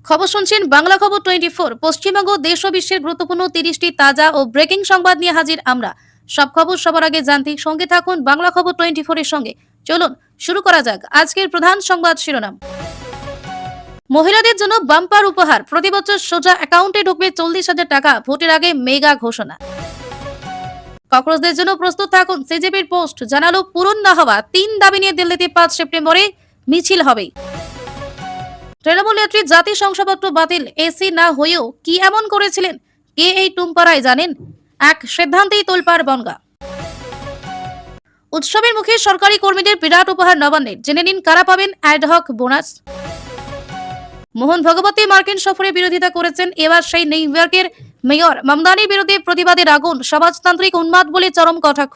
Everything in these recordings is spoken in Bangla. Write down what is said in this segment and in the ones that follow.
খবর শুনছেন বাংলা খবর 24। পশ্চিমবঙ্গ দেশ ও বিশ্বের গুরুত্বপূর্ণ 30টি তাজা ও ব্রেকিং সংবাদ নিয়ে হাজির আমরা। সব খবর সবার আগে জানতে সঙ্গে থাকুন বাংলা খবর 24 এর সঙ্গে। চলুন শুরু করা যাক আজকের প্রধান সংবাদ শিরোনাম। মহিলাদের জন্য বাম্পার উপহার, প্রতি বছর সোজা অ্যাকাউন্টে ঢুকবে 40,000 টাকা। ভোটের আগে মেগা ঘোষণা। ককরোচদের জন্য প্রস্তুত থাকুন, সিজেপির পোস্ট জানালো পূরণ না হওয়া 3 দাবি নিয়ে দিল্লিতে 5 সেপ্টেম্বরে মিছিল হবে। তৃণমূল নেত্রী জাতীয় শংসাপত্র বাতিল, এসি না হয়েও কি এমন করেছিলেন, কে এই টুম্পারায় জানেন? এক সিদ্ধান্তেই তোলপাড় বনগা। উৎসবের মুখে সরকারি কর্মীদের বিরাট উপহার নবান্নের, জেনে নিন কারা পাবেন অ্যাডহক বোনাস। মোহন ভগবতী মার্কিন সফরে বিরোধিতা করেছেন, এবার সেই নিউ ইয়র্কের মেয়র মামদানির বিরুদ্ধে প্রতিবাদের আগুন, সমাজতান্ত্রিক উন্মাদ বলে চরম কটাক্ষ।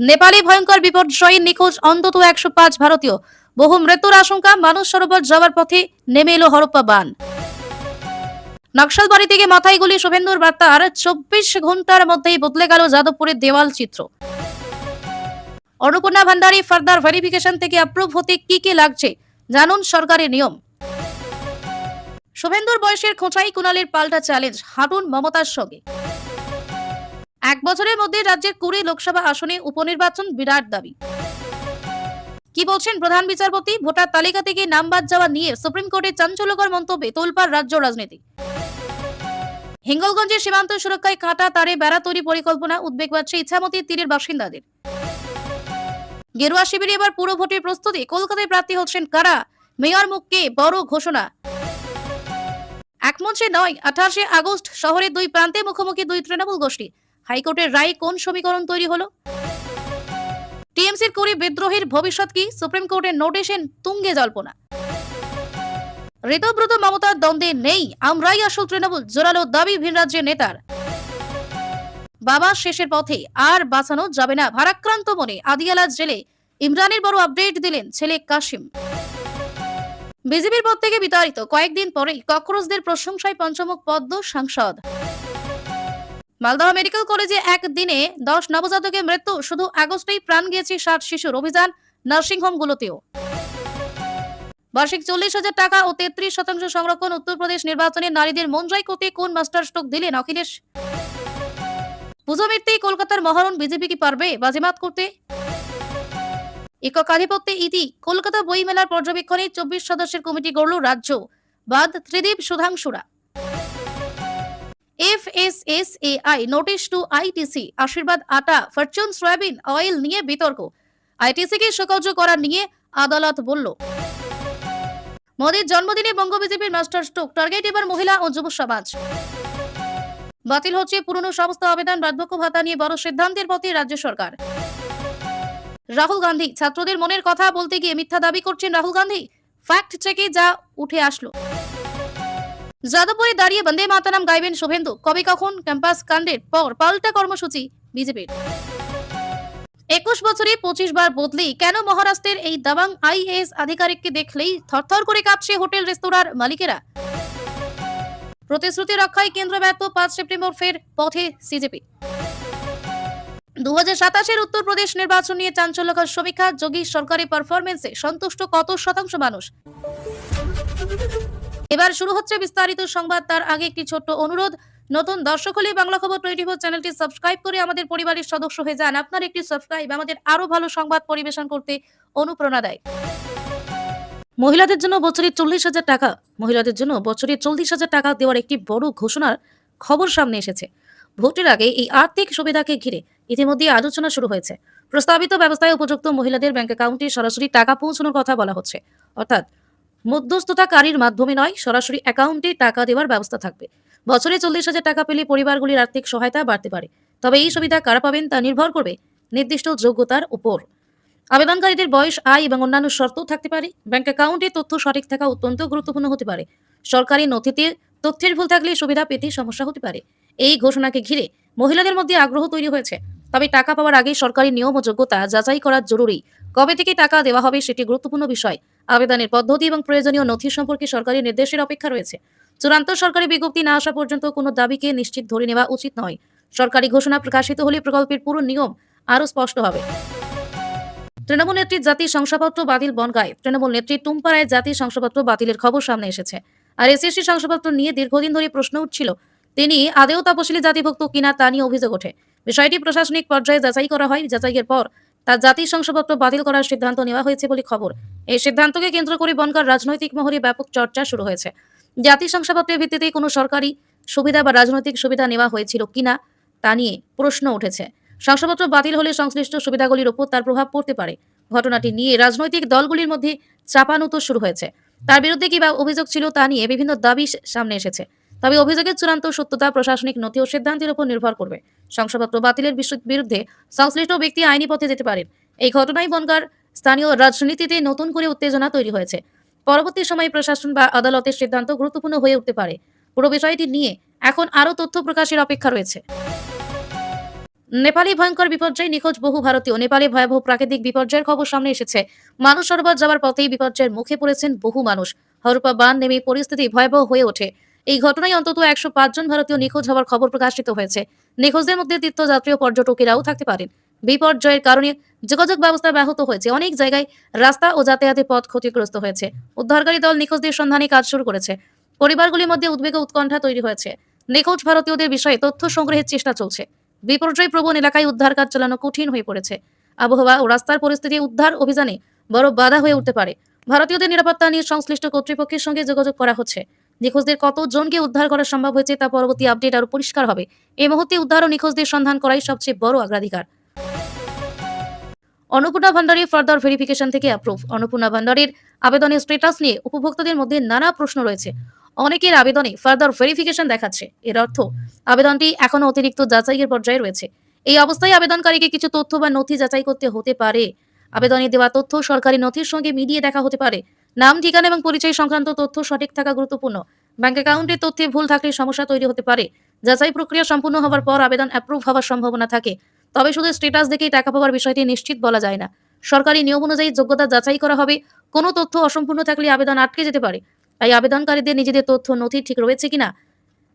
নেপালে ভয়ঙ্কর বিপর্যয়ে নিখোঁজ অন্তত 105 ভারতীয়, বহু মৃত্যুর আশঙ্কা। মানস সরোবর যাওয়ার পথে নেমে এলো হরপ্পা বান। নকশালবাড়ি থেকে মাথায় গুলি, শুভেন্দুর বার্তার 24 ঘন্টার মধ্যেই বদলে গেল যাদবপুরের দেওয়াল চিত্র। অন্নপূর্ণা ভান্ডারী ফার্দার ভেরিফিকেশন থেকে অ্যাপ্রুভ হতে কি লাগছে জানুন সরকারের নিয়ম। শুভেন্দুর বয়সের খোঁচাই কুণালের পাল্টা চ্যালেঞ্জ, হাঁটুন মমতার সঙ্গে। 1 বছরের মধ্যে রাজ্যের 20 লোকসভা আসনে উপনির্বাচন, বিরাট দাবি। কি বলছেন প্রধান বিচারপতি? ভোটার তালিকা থেকে নাম বাদ যাওয়া নিয়ে সুপ্রিম কোর্টের চাঞ্চল্যকর মন্তব্যে তোলপাড় রাজ্য রাজনীতি। হিঙ্গলগঞ্জের সীমান্ত সুরক্ষায় কাটা তারে বেড়া তৈরি পরিকল্পনা, উদ্বেগ বাড়ছে ইছামতির তীরের বাসিন্দাদের। গেরুয়া শিবিরে এবার পুরো ভোটের প্রস্তুতি, কলকাতায় প্রার্থী হচ্ছেন কারা, মেয়র মুখকে বড় ঘোষণা। এক মঞ্চে নয়, 28 আগস্ট শহরের দুই প্রান্তে মুখোমুখি দুই তৃণমূল গোষ্ঠী। হাইকোর্টের রায় কোন সমীকরণ তৈরি হলো? টিএমসির কুড়ি বিদ্রোহীর ভবিষ্যৎ কি, সুপ্রিম কোর্টের নোটিশে তুঙ্গে জল্পনা। ঋতব্রত মমতার দ্বন্দ্বে নেই আমরাই আসল তৃণমূল, জোরালো দাবি ভিন রাজ্যের নেতার। বাবা শেষের পথে, আর বাঁচানো যাবে না, ভারাক্রান্ত মনে আদিয়ালা জেলে ইমরানের বড় আপডেট দিলেন ছেলে কাশিম। বিজেপির পদ থেকে বিতাড়িত কয়েকদিন পরেই ককরোচদের প্রশংসায় পঞ্চমুখ পদ্ম সাংসদ। মালদহ মেডিকেল কলেজে একদিনে 10 নবজাতকের মৃত্যু, শুধু আগস্টেই প্রাণ গিয়েছে 60 শিশুর, অভিযান নার্সিংহোমগুলোতেও। বার্ষিক 40,000 টাকা ও 33% সংরক্ষণ, উত্তরপ্রদেশ নির্বাচনে নারীদের মন জয় করতে কোন মাস্টার স্ট্রোক দিলেন অখিলেশ। পুজো মিটতেই কলকাতার মহারণ, বিজেপি কি পারবে বাজিমাত করতে? একক আধিপত্যে ইতি, কলকাতা বই মেলার পর্যবেক্ষণে 24 সদস্যের কমিটি গড়ল রাজ্য, বাদ ত্রিদীপ সুধাংশুরা। FSSAI notice to ITC, Aashirvaad atta, Fortune soybean oil নিয়ে বিতর্ক, আইটিসিকে শোকজ করা নিয়ে আদালত বলল। মোদীর জন্মদিনে বঙ্গ বিজেপির মাস্টার স্ট্রোক, টার্গেট এবার মহিলা ও যুব সমাজ। বাতিল হচ্ছে পুরনো সমস্ত আবেদন, বার্ধক্য ভাতা নিয়ে বড় সিদ্ধান্তের পথে রাজ্য সরকার। রাহুল গান্ধী, ছাত্রদের মনের কথা বলতে গিয়ে মিথ্যা দাবি করছেন রাহুল গান্ধী, ফ্যাক্ট চেকে যা উঠে আসলো। যাদবপুরে দাঁড়িয়ে বন্দে মাতরম গাইবেন শুভেন্দু, কবে কখন ক্যাম্পাস কাণ্ডের পর পাল্টা কর্মসূচি বিজেপির। 21 বছরে 25 বার বদলি, কেন মহারাষ্ট্রের এই দাবাং আইএএস আধিকারিককে দেখলেই থরথর করে কাঁপছে হোটেল রেস্তোরাঁর মালিকেরা। প্রতিশ্রুতি রক্ষায় কেন্দ্র ব্যর্থ, 5 সেপ্টেম্বর ফের পথে সিজেপি। 2027-এর উত্তরপ্রদেশ নির্বাচন নিয়ে চাঞ্চল্যকর সমীক্ষা, যোগী সরকারি পারফরমেন্সে সন্তুষ্ট কত শতাংশ মানুষ। এবার শুরু হচ্ছে বিস্তারিত সংবাদ, তার আগে একটি ছোট্ট অনুরোধ, নতুন দর্শক হলে বাংলা খবর 24 চ্যানেলটি সাবস্ক্রাইব করে আমাদের পরিবারের সদস্য হয়ে যান। আপনার একটি সাবস্ক্রাইব আমাদের আরো ভালো সংবাদ পরিবেশন করতে অনুপ্রেরণা দেয়। মহিলাদের জন্য বছরে 40,000 টাকা, মহিলাদের জন্য বছরে 40,000 টাকা দেওয়ার একটি বড় ঘোষণার খবর সামনে এসেছে। ভোটের আগে এই আর্থিক সুবিধাকে ঘিরে ইতিমধ্যে আলোচনা শুরু হয়েছে। প্রস্তাবিত ব্যবস্থায় উপযুক্ত মহিলাদের ব্যাংক অ্যাকাউন্টে সরাসরি টাকা পৌঁছানোর কথা বলা হচ্ছে, অর্থাৎ মধ্যস্থতাকারীর মাধ্যমে নয়, সরাসরি অ্যাকাউন্টে টাকা দেওয়ার ব্যবস্থা থাকবে। বছরে 40,000 টাকা পেলে পরিবারগুলির আর্থিক সহায়তা বাড়তে পারে, তবে এই সুবিধা কারা পাবেন তা নির্ভর করবে নির্দিষ্ট যোগ্যতার উপর। আবেদনকারীদের বয়স, আয় এবং অন্যান্য শর্তও থাকতে পারে। ব্যাংক অ্যাকাউন্টে তথ্য সঠিক থাকা অত্যন্ত গুরুত্বপূর্ণ হতে পারে। সরকারি নথিতে তথ্যের ভুল থাকলে সুবিধা পেতে সমস্যা হতে পারে। এই ঘোষণাকে ঘিরে মহিলাদের মধ্যে আগ্রহ তৈরি হয়েছে, তবে টাকা পাওয়ার আগে সরকারি নিয়ম ও যোগ্যতা যাচাই করা জরুরি। কবে থেকে টাকা দেওয়া হবে সেটি গুরুত্বপূর্ণ বিষয়। আবেদনের পদ্ধতি এবং প্রয়োজনীয় নথি সম্পর্কে সরকারি নির্দেশের অপেক্ষা রয়েছে। চূড়ান্ত সরকারি বিজ্ঞপ্তি না আসা পর্যন্ত কোনো দাবিকে নিশ্চিত ধরে নেওয়া উচিত নয়। সরকারি ঘোষণা প্রকাশিত হলে প্রকল্পের পুরো নিয়ম আরও স্পষ্ট হবে। তৃণমূল নেত্রীর জাতীয় শংসাপত্র বাতিল বনগাঁয়। তৃণমূল নেত্রী টুম্পা রায়ের জাতীয় শংসাপত্র বাতিলের খবর সামনে এসেছে। আর এসএসসি শংসাপত্র নিয়ে দীর্ঘদিন ধরে প্রশ্ন উঠছিল, তিনি আদেও তপশিলি জাতিভুক্ত কিনা তা নিয়ে অভিযোগ ওঠে। বিষয়টি প্রশাসনিক পর্যায়ে যাচাই করা হয়। যাচাইয়ের পর তার জাতীয় শংসাপত্র বাতিল করার সিদ্ধান্ত নেওয়া হয়েছে বলে খবর। এই সিদ্ধান্তকে কেন্দ্র করে বনগাঁর রাজনৈতিক মহলে ব্যাপক চর্চা শুরু হয়েছে। জাতীয় শংসাপত্রের ভিত্তিতে কোনো সরকারি সুবিধা বা রাজনৈতিক সুবিধা নেওয়া হয়েছিল কিনা তা নিয়ে প্রশ্ন উঠেছে। শংসাপত্র বাতিল হলে সংশ্লিষ্ট সুবিধাগুলির উপর তার প্রভাব পড়তে পারে। ঘটনাটি নিয়ে রাজনৈতিক দলগুলির মধ্যে চাপানুতোর শুরু হয়েছে। তার বিরুদ্ধে কি বা অভিযোগ ছিল তা নিয়ে বিভিন্ন দাবি সামনে এসেছে। তবে অভিযোগের চূড়ান্ত সত্যতা প্রশাসনিক নথি ও সিদ্ধান্তের উপর নির্ভর করবে। শংসাপত্র বাতিলের বিরুদ্ধে সংশ্লিষ্ট ব্যক্তি আইনি পথে যেতে পারেন। এই ঘটনায় বনগাঁর স্থানীয় রাজনীতিতে নতুন করে উত্তেজনা তৈরি হয়েছে। পরবর্তী সময়ে প্রশাসন বা আদালতের সিদ্ধান্ত গুরুত্বপূর্ণ হয়ে উঠতে পারে। পুরো বিষয়টি নিয়ে এখন আরও তথ্য প্রকাশের অপেক্ষা রয়েছে। নেপালে ভয়ঙ্কর বিপর্যয়, নিখোঁজ বহু ভারতীয়। নেপালে ভয়াবহ প্রাকৃতিক বিপর্যয়ের খবর সামনে এসেছে। মানুষ সরোবর যাওয়ার পথেই বিপর্যয়ের মুখে পড়েছেন বহু মানুষ। হরপ্পা বাঁধ নেমে পরিস্থিতি ভয়াবহ হয়ে ওঠে। এই ঘটনায় অন্তত ১০৫ জন ভারতীয় নিখোঁজ হওয়ার খবর প্রকাশিত হয়েছে। নিখোঁজদের মধ্যে তীর্থযাত্রী ও পর্যটকেরাও থাকতে পারেন। বিপর্যয়ের কারণে যোগাযোগ ব্যবস্থা ব্যাহত হয়েছে। অনেক জায়গায় রাস্তা ও যাতায়াতের পথ ক্ষতিগ্রস্ত হয়েছে। উদ্ধারকারী দল নিখোঁজদের সন্ধানে কাজ শুরু করেছে। পরিবারগুলির মধ্যে উদ্বেগ ও উৎকণ্ঠা তৈরি হয়েছে। নিখোঁজ ভারতীয়দের বিষয়ে তথ্য সংগ্রহের চেষ্টা চলছে। বিপর্যয় প্রবণ এলাকায় উদ্ধার কাজ চালানো কঠিন হয়ে পড়েছে। আবহাওয়া ও রাস্তার পরিস্থিতি উদ্ধার অভিযানে বড় বাধা হয়ে উঠতে পারে। ভারতীয়দের নিরাপত্তা নিয়ে সংশ্লিষ্ট কর্তৃপক্ষের সঙ্গে যোগাযোগ করা হচ্ছে। নিখোঁজদের কতজনকে উদ্ধার করা সম্ভব হয়েছে তা পরবর্তী আপডেট আরও পরিষ্কার হবে। এই মুহূর্তে উদ্ধার ও নিখোঁজদের সন্ধান করাই সবচেয়ে বড় অগ্রাধিকার। অন্নপূর্ণা ভান্ডারী ফার্দার ভেরিফিকেশন থেকে অ্যাপ্রুভ। অন্নপূর্ণা ভান্ডারীর আবেদনের স্ট্যাটাস নিয়ে উপভোক্তাদের মধ্যে নানা প্রশ্ন রয়েছে। অনেকের আবেদনে ফার্দার ভেরিফিকেশন দেখাচ্ছে। এর অর্থ আবেদনটি এখনো অতিরিক্ত যাচাইয়ের পর্যায়ে রয়েছে। এই অবস্থায় আবেদনকারীকে কিছু তথ্য বা নথি যাচাই করতে হতে পারে। আবেদনে দেওয়া তথ্য সরকারি নথির সঙ্গে মিলিয়ে দেখা হতে পারে। নাম, ঠিকানা এবং পরিচয় সংক্রান্ত তথ্য সঠিক থাকা গুরুত্বপূর্ণ। ব্যাংক অ্যাকাউন্টের তথ্যে ভুল থাকলে সমস্যা তৈরি হতে পারে। যাচাই প্রক্রিয়া সম্পূর্ণ হওয়ার পর আবেদন অ্যাপ্রুভ হওয়ার সম্ভাবনা থাকে। তবে শুধু স্ট্যাটাস দেখেই টাকা পাওয়ার বিষয়টি নিশ্চিত বলা যায় না। সরকারি নিয়ম অনুযায়ী যোগ্যতা যাচাই করা হবে। কোনো তথ্য অসম্পূর্ণ থাকলে আবেদন আটকে যেতে পারে। তাই আবেদনকারীদের নিজেদের তথ্য নথি ঠিক রয়েছে কিনা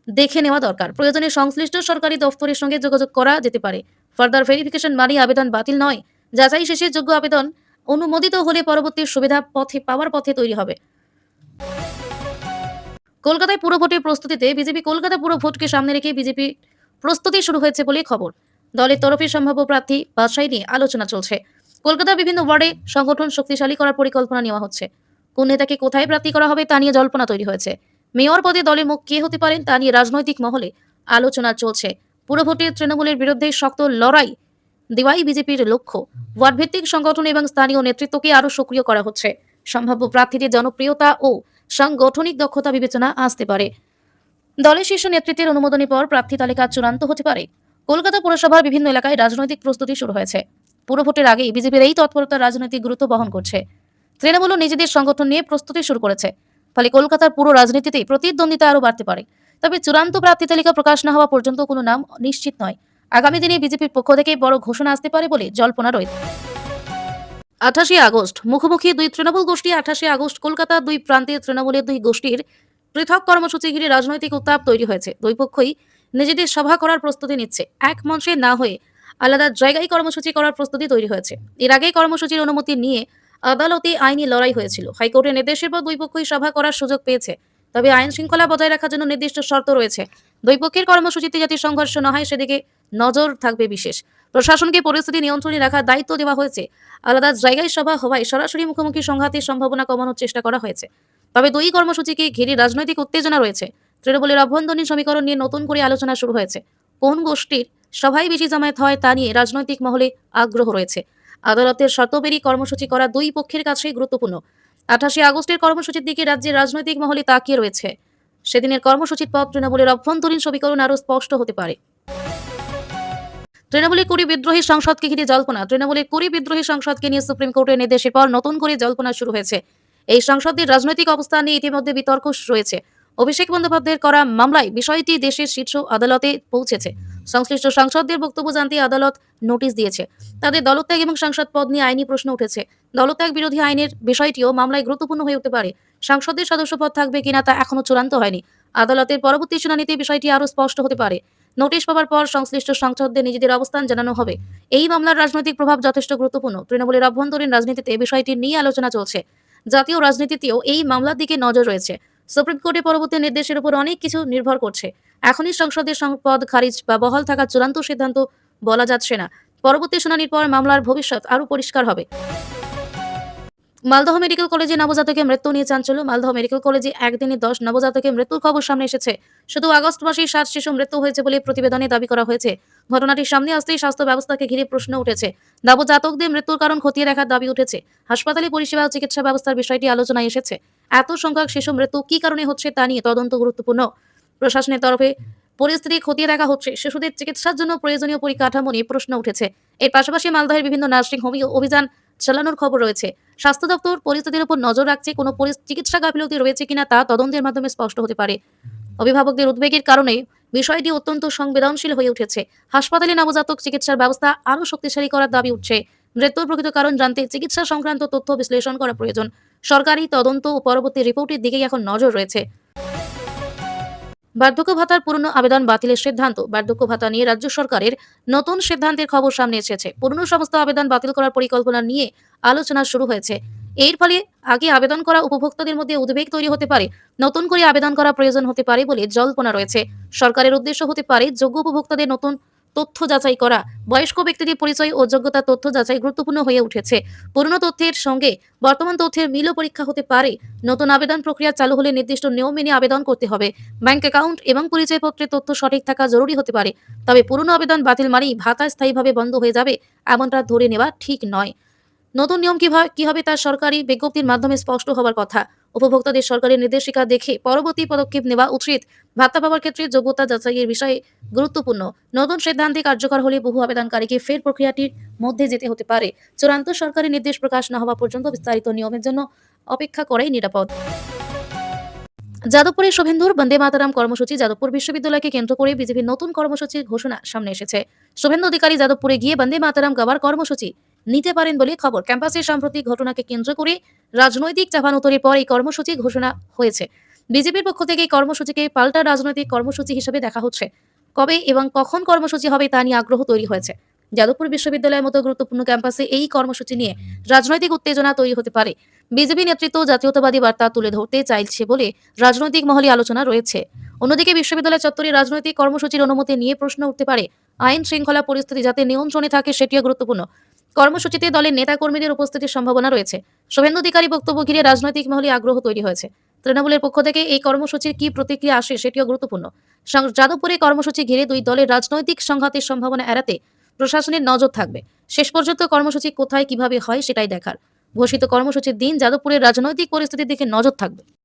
দেখে নেওয়া দরকার। প্রয়োজনে সংশ্লিষ্ট সরকারি দফতরের সঙ্গে যোগাযোগ করা যেতে পারে। ফার্দার ভেরিফিকেশন মানে আবেদন বাতিল নয়। যাচাই শেষে যোগ্য আবেদন অনুমোদিত হলে পরবর্তী সুবিধা পাওয়ার পথে তৈরি হবে। কলকাতায় পুরো ভোটের প্রস্তুতিতে বিজেপি। কলকাতা পুরো ভোটকে সামনে রেখে বিজেপি প্রস্তুতি শুরু হয়েছে বলে খবর। দলের তরফে সম্ভাব্য প্রার্থী বাছাই নিয়ে আলোচনা চলছে। কলকাতার বিভিন্ন ওয়ার্ডে সংগঠন শক্তিশালী করার পরিকল্পনা নেওয়া হচ্ছে। কোন নেতাকে কোথায় প্রার্থী করা হবে তা নিয়ে জল্পনা তৈরি হয়েছে। মেয়র পদে দলের মুখ কে হতে পারেন তা নিয়ে রাজনৈতিক মহলে আলোচনা চলছে। পুরো ভোটে তৃণমূলের বিরুদ্ধে শক্ত লড়াই দেওয়াই বিজেপির লক্ষ্য। ওয়ার্ড ভিত্তিক সংগঠন এবং স্থানীয় নেতৃত্বকে আরও সক্রিয় করা হচ্ছে। সম্ভাব্য প্রার্থীদের জনপ্রিয়তা ও সাংগঠনিক দক্ষতা বিবেচনা আসতে পারে। দলের শীর্ষ নেতৃত্বের অনুমোদনের পর প্রার্থী তালিকা চূড়ান্ত হতে পারে। কলকাতা পুরসভার বিভিন্ন এলাকায় রাজনৈতিক প্রস্তুতি শুরু হয়েছে। পুরো ভোটের আগেই বিজেপির এই তৎপরতা রাজনৈতিক গুরুত্ব বহন করছে। তৃণমূলও নিজেদের সংগঠন নিয়ে প্রস্তুতি শুরু করেছে। ফলে কলকাতার পুরো রাজনীতিতে প্রতিদ্বন্দ্বিতা আরও বাড়তে পারে। তবে চূড়ান্ত প্রার্থী তালিকা প্রকাশ না হওয়া পর্যন্ত কোনো নাম নিশ্চিত নয়। আগামী দিনে বিজেপির পক্ষ থেকে বড় ঘোষণা আসতে পারে বলে জল্পনা রয়েছে। 28 আগস্ট মুখোমুখি দুই তৃণমূল গোষ্ঠী। 28 আগস্ট কলকাতার দুই প্রান্তে তৃণমূলের দুই গোষ্ঠীর পৃথক কর্মসূচি ঘিরে রাজনৈতিক উত্তাপ তৈরি হয়েছে। দুই পক্ষই নিজেদের সভা করার প্রস্তুতি নিচ্ছে। এক মঞ্চে না হয়ে আলাদা জায়গায় কর্মসূচি করার প্রস্তুতি তৈরি হয়েছে। এর আগে কর্মসূচির অনুমতি নিয়ে আদালতে আইনি লড়াই হয়েছিল। হাইকোর্টের নির্দেশের পর দুই পক্ষই সভা করার সুযোগ পেয়েছে। তবে আইন শৃঙ্খলা বজায় রাখার জন্য নির্দিষ্ট শর্ত রয়েছে। দুই পক্ষের কর্মসূচিতে যাতে সংঘর্ষ না হয় সেদিকে নজর থাকবে বিশেষ। প্রশাসনকে পরিস্থিতি নিয়ন্ত্রণে রাখার দায়িত্ব দেওয়া হয়েছে। আলাদা জায়গায় সভা হওয়ায় সরাসরি মুখোমুখি সংঘাতের সম্ভাবনা কমানোর চেষ্টা করা হয়েছে। তবে দুই কর্মসূচিকে ঘিরে রাজনৈতিক উত্তেজনা রয়েছে। তৃণমূলের অভ্যন্তরীণ সমীকরণ নিয়ে নতুন করে আলোচনা শুরু হয়েছে। কোন গোষ্ঠীর সভায় বেশি জামায়াত হয় তা নিয়ে রাজনৈতিক মহলে আগ্রহ রয়েছে। আদালতের শর্তবেরী কর্মসূচি করা দুই পক্ষের কাছেই গুরুত্বপূর্ণ। 28 আগস্টের কর্মসূচির দিকে রাজ্যের রাজনৈতিক মহলে তাকিয়ে রয়েছে। সেদিনের কর্মসূচির পর তৃণমূলের অভ্যন্তরীণ সমীকরণ আরও স্পষ্ট হতে পারে। তৃণমূলের কুড়ি বিদ্রোহী সংসদকে ঘিরে জল্পনা। তৃণমূলের কুড়ি বিদ্রোহী সংসদকে নিয়ে সুপ্রিম কোর্টের নির্দেশের পর নতুন করে জল্পনা শুরু হয়েছে। এই সংসদের রাজনৈতিক অবস্থান নিয়ে ইতিমধ্যে বিতর্ক রয়েছে। অভিষেক বন্দ্যোপাধ্যায়ের করা মামলায় বিষয়টি দেশের শীর্ষ আদালতে পৌঁছেছে। সংশ্লিষ্ট সাংসদদের বক্তব্য জানতে আদালত নোটিশ দিয়েছে। তাদের দলত্যাগ এবং সাংসদ পদ নিয়ে আইনি প্রশ্ন উঠেছে। দলত্যাগ বিরোধী আইনের বিষয়টিও মামলায় গুরুত্বপূর্ণ হয়ে উঠতে পারে। সাংসদের সদস্য পদ থাকবে কিনা তা এখনো চূড়ান্ত হয়নি। আদালতের পরবর্তী শুনানিতে বিষয়টি আরও স্পষ্ট হতে পারে। নোটিশ পাওয়ার পর সংশ্লিষ্ট সাংসদদের নিজেদের অবস্থান জানানো হবে। এই মামলার রাজনৈতিক প্রভাব যথেষ্ট গুরুত্বপূর্ণ। তৃণমূলের অভ্যন্তরীণ রাজনীতিতে বিষয়টি নিয়ে আলোচনা চলছে। জাতীয় রাজনীতিতেও এই মামলার দিকে নজর রয়েছে। সুপ্রিম কোর্টের পরবর্তী নির্দেশের উপর অনেক কিছু নির্ভর করছে। এখনই সংসদের পদ খারিজ বা বহাল থাকার চূড়ান্ত সিদ্ধান্ত বলা যাচ্ছে না। পরবর্তী শুনানির পর মামলার ভবিষ্যৎ আরও পরিষ্কার হবে। মালদহ মেডিকেল কলেজে নবজাতকের মৃত্যু নিয়ে চাঞ্চল্য। মালদহ মেডিকেল কলেজে একদিনে 10 নবজাতকের মৃত্যুর খবর সামনে এসেছে। শুধু আগস্ট মাসেই 7 শিশু মৃত্যু হয়েছে বলে প্রতিবেদনে দাবি করা হয়েছে। ঘটনাটি সামনে আসতেই স্বাস্থ্য ব্যবস্থাকে ঘিরে প্রশ্ন উঠেছে। নবজাতকদের মৃত্যুর কারণ খতিয়ে দেখার দাবি উঠেছে। হাসপাতালে পরিষেবা ও চিকিৎসা ব্যবস্থার বিষয়টি আলোচনায় এসেছে। এত সংখ্যক শিশু মৃত্যু কী কারণে হচ্ছে তা নিয়ে তদন্ত গুরুত্বপূর্ণ। প্রশাসনের তরফে পরিস্থিতি খতিয়ে দেখা হচ্ছে। শিশুদের চিকিৎসার জন্য প্রয়োজনীয় পরিকাঠামো নিয়ে প্রশ্ন উঠেছে। এর পাশাপাশি মালদহের বিভিন্ন নার্সিং হোমে অভিযান চালানোর খবর রয়েছে। স্বাস্থ্য দপ্তর পরিস্থিতির উপর নজর রাখছে। কোনো চিকিৎসা গাফিলতি রয়েছে কিনা তা তদন্তের মাধ্যমে স্পষ্ট হতে পারে। অভিভাবকদের উদ্বেগের কারণে বিষয়টি অত্যন্ত সংবেদনশীল হয়ে উঠেছে। হাসপাতালে নবজাতক চিকিৎসার ব্যবস্থা আরও শক্তিশালী করার দাবি উঠছে। মৃত্যুর প্রকৃত কারণ জানতে চিকিৎসা সংক্রান্ত তথ্য বিশ্লেষণ করা প্রয়োজন। সরকারি তদন্ত ও পরবর্তী রিপোর্টের দিকেই এখন নজর রয়েছে। বার্ধক্য ভাতার পুরনো আবেদন বাতিলের সিদ্ধান্ত। বার্ধক্য ভাতা নিয়ে রাজ্য সরকারের নতুন সিদ্ধান্তের খবর সামনে এসেছে। পুরনো সমস্ত আবেদন বাতিল করার পরিকল্পনা নিয়ে আলোচনা শুরু হয়েছে। এর ফলে আগে আবেদন করা উপভোক্তাদের মধ্যে উদ্বেগ তৈরি হতে পারে। নতুন করে আবেদন করা প্রয়োজন হতে পারে বলে জল্পনা রয়েছে। সরকারের উদ্দেশ্য হতে পারে যোগ্য উপভোক্তাদের নতুন তথ্য যাচাই করা। বয়স্ক ব্যক্তিদের পরিচয় ও যোগ্যতা তথ্য যাচাই গুরুত্বপূর্ণ হয়ে উঠেছে। পুরনো তথ্যের সঙ্গে বর্তমান তথ্যের মিলও পরীক্ষা হতে পারে। নতুন আবেদন প্রক্রিয়া চালু হলে নির্দিষ্ট নিয়ম মেনে আবেদন করতে হবে। ব্যাংক অ্যাকাউন্ট এবং পরিচয়পত্রের তথ্য সঠিক থাকা জরুরি হতে পারে। তবে পুরনো আবেদন বাতিল মানেই ভাতা স্থায়ীভাবে বন্ধ হয়ে যাবে এমনটা ধরে নেওয়া ঠিক নয়। নতুন নিয়ম কি হবে তা সরকারি বিজ্ঞপ্তির মাধ্যমে স্পষ্ট হবার কথা। উপভোক্তাদের সরকারের নির্দেশিকা দেখে পরবর্তী পদক্ষেপ নেওয়া উচিত। ভাতা পাওয়ার ক্ষেত্রে যোগ্যতা যাচাইয়ের বিষয় গুরুত্বপূর্ণ। নতুন সিদ্ধান্তে কার্যকর হলে বহু আবেদনকারীকে ফের প্রক্রিয়াটির মধ্যে যেতে হতে পারে। চূড়ান্ত সরকারি নির্দেশ প্রকাশ না হওয়া পর্যন্ত বিস্তারিত নিয়মের জন্য অপেক্ষা করাই নিরাপদ। যাদবপুরে শুভেন্দুর বন্দে মাতরম কর্মসূচি। যাদবপুর বিশ্ববিদ্যালয়কে কেন্দ্র করে বিজেপির নতুন কর্মসূচির ঘোষণা সামনে এসেছে। শুভেন্দু অধিকারী যাদবপুরে গিয়ে বন্দে মাতরম গাওয়ার কর্মসূচি নিতে পারেন বলে খবর। ক্যাম্পাসের সাম্প্রতিক ঘটনাকে কেন্দ্র করে রাজনৈতিক চাপানোতরের পর এই কর্মসূচি ঘোষণা হয়েছে। বিজেপির পক্ষ থেকে এই কর্মসূচিকে পাল্টা রাজনৈতিক কর্মসূচি হিসেবে দেখা হচ্ছে। কবে এবং কখন কর্মসূচি হবে তা নিয়ে আগ্রহ তৈরি হয়েছে। যাদবপুর বিশ্ববিদ্যালয়ের মতো গুরুত্বপূর্ণ ক্যাম্পাসে এই কর্মসূচি নিয়ে রাজনৈতিক উত্তেজনা তৈরি হতে পারে। বিজেপি নেতৃত্ব জাতীয়তাবাদী বার্তা তুলে ধরতে চাইছে বলে রাজনৈতিক মহলে আলোচনা রয়েছে। অন্যদিকে বিশ্ববিদ্যালয় চত্বরে রাজনৈতিক কর্মসূচির অনুমতি নিয়ে প্রশ্ন উঠতে পারে। আইন শৃঙ্খলা পরিস্থিতি যাতে নিয়ন্ত্রণে থাকে সেটিও গুরুত্বপূর্ণ। কর্মসূচিতে দলের নেতাকর্মীদের উপস্থিতির সম্ভাবনা রয়েছে। শুভেন্দু অধিকারী বক্তব্য ঘিরে রাজনৈতিক মহলে আগ্রহ তৈরি হয়েছে। তৃণমূলের পক্ষ থেকে এই কর্মসূচির কি প্রতিক্রিয়া আসে সেটিও গুরুত্বপূর্ণ। যাদবপুরে কর্মসূচি ঘিরে দুই দলের রাজনৈতিক সংঘাতের সম্ভাবনা এড়াতে প্রশাসনের নজর থাকবে। শেষ পর্যন্ত কর্মসূচি কোথায় কিভাবে হয় সেটাই দেখার। ঘোষিত কর্মসূচির দিন যাদবপুরের রাজনৈতিক পরিস্থিতির দিকে নজর থাকবে।